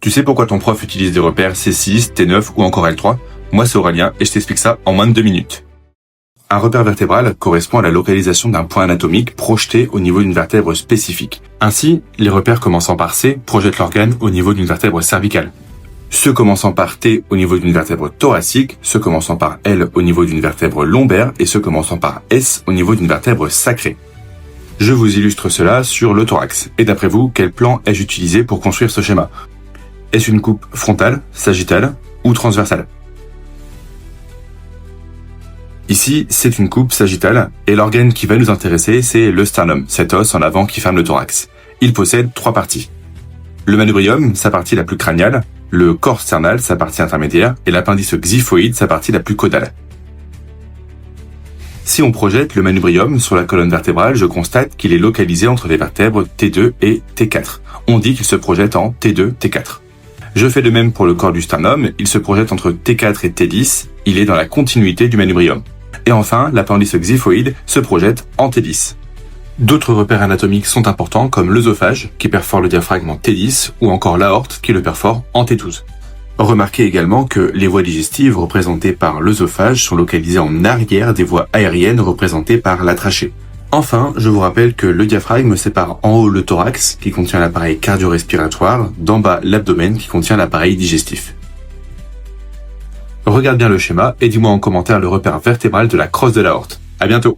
Tu sais pourquoi ton prof utilise des repères C6, T9 ou encore L3 ? Moi c'est Aurélien et je t'explique ça en moins de 2 minutes. Un repère vertébral correspond à la localisation d'un point anatomique projeté au niveau d'une vertèbre spécifique. Ainsi, les repères commençant par C projettent l'organe au niveau d'une vertèbre cervicale. Ceux commençant par T au niveau d'une vertèbre thoracique, ceux commençant par L au niveau d'une vertèbre lombaire et ceux commençant par S au niveau d'une vertèbre sacrée. Je vous illustre cela sur le thorax. Et d'après vous, quel plan ai-je utilisé pour construire ce schéma ? Est-ce une coupe frontale, sagittale ou transversale ? Ici, c'est une coupe sagittale et l'organe qui va nous intéresser, c'est le sternum, cet os en avant qui ferme le thorax. Il possède 3 parties. Le manubrium, sa partie la plus crâniale, le corps sternal, sa partie intermédiaire, et l'appendice xiphoïde, sa partie la plus caudale. Si on projette le manubrium sur la colonne vertébrale, je constate qu'il est localisé entre les vertèbres T2 et T4. On dit qu'il se projette en T2, T4. Je fais de même pour le corps du sternum, il se projette entre T4 et T10, il est dans la continuité du manubrium. Et enfin, l'appendice xiphoïde se projette en T10. D'autres repères anatomiques sont importants comme l'œsophage qui perfore le diaphragme en T10 ou encore l'aorte qui le perfore en T12. Remarquez également que les voies digestives représentées par l'œsophage sont localisées en arrière des voies aériennes représentées par la trachée. Enfin, je vous rappelle que le diaphragme sépare en haut le thorax qui contient l'appareil cardio-respiratoire, d'en bas l'abdomen qui contient l'appareil digestif. Regarde bien le schéma et dis-moi en commentaire le repère vertébral de la crosse de l'aorte. À bientôt!